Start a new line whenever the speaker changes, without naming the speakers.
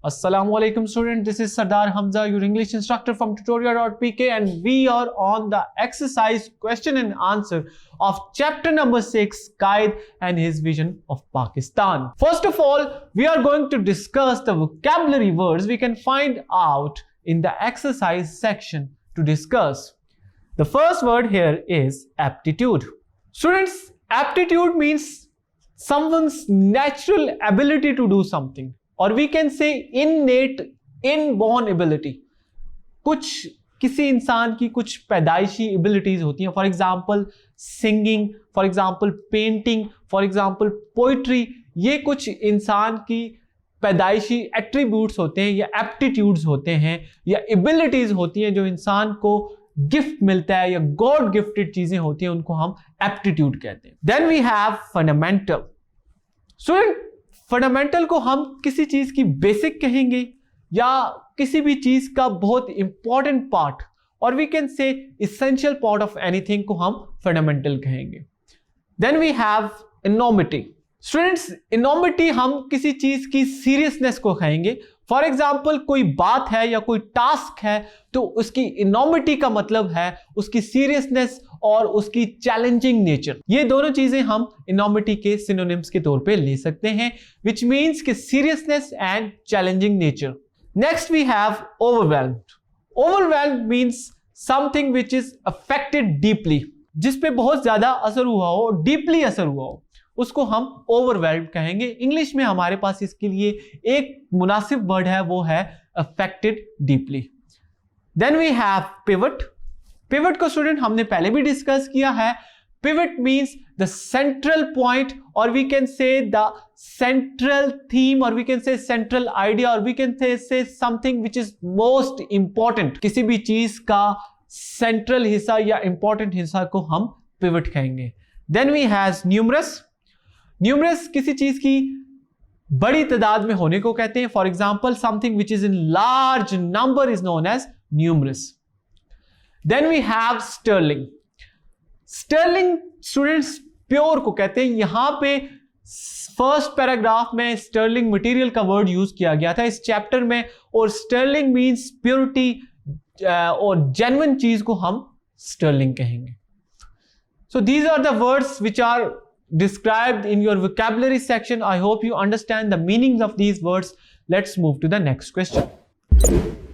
Assalamualaikum student, this is Sardar Hamza, your English instructor from tutorial.pk, and we are on the exercise question and answer of chapter number 6, Qaid and his vision of Pakistan. First of all, we are going to discuss the vocabulary words we can find out in the exercise section to discuss. The first word here is aptitude. Students, aptitude means someone's natural ability to do something, or we can say innate, inborn ability. किसी इंसान की कुछ पैदाइशी abilities होती हैं, for example singing, for example painting, for example poetry. ये कुछ इंसान की पैदाइशी एट्रीब्यूट्स होते हैं या एप्टीट्यूड्स होते हैं या एबिलिटीज होती हैं जो इंसान को गिफ्ट मिलता है या गॉड गिफ्टेड चीजें होती हैं, उनको हम एप्टीट्यूड कहते हैं. Then we have fundamental. Student, fundamental को हम किसी चीज की बेसिक कहेंगे या किसी भी चीज का बहुत इंपॉर्टेंट पार्ट, और we can say essential part of anything को हम फंडामेंटल कहेंगे. Then we have enormity. Students, enormity हम किसी चीज की सीरियसनेस को कहेंगे. फॉर एग्जाम्पल कोई बात है या कोई टास्क है तो उसकी इनॉर्मिटी का मतलब है उसकी सीरियसनेस और उसकी चैलेंजिंग नेचर. ये दोनों चीजें हम इनॉर्मिटी के सिनोनिम्स के तौर पे ले सकते हैं, विच मीन्स कि seriousness and challenging nature. Next we have overwhelmed. Overwhelmed means something which is affected deeply, जिसपे बहुत ज्यादा असर हुआ हो, डीपली असर हुआ हो, उसको हम ओवरवेल्म्ड कहेंगे. इंग्लिश में हमारे पास इसके लिए एक मुनासिब वर्ड है, वो है affected deeply. Then we have pivot. Pivot को स्टूडेंट हमने पहले भी डिस्कस किया है. Pivot means the central point, और we can say the central theme, और we can say central idea, और we can say something which is most important. किसी भी चीज का सेंट्रल हिस्सा या इंपॉर्टेंट हिस्सा को हम पिवट कहेंगे. Then we have numerous. Numerous किसी चीज की बड़ी तादाद में होने को कहते हैं. For example something which is in large number is known as numerous. Then we have sterling. Sterling students pure को कहते हैं. यहां पे फर्स्ट पैराग्राफ में स्टर्लिंग मटेरियल का वर्ड यूज किया गया था इस चैप्टर में, और स्टर्लिंग मींस प्योरिटी और जेन्युइन चीज को हम स्टर्लिंग कहेंगे. So these are the words which are described in your vocabulary section. I hope you understand the meanings of these words. Let's move to the next question.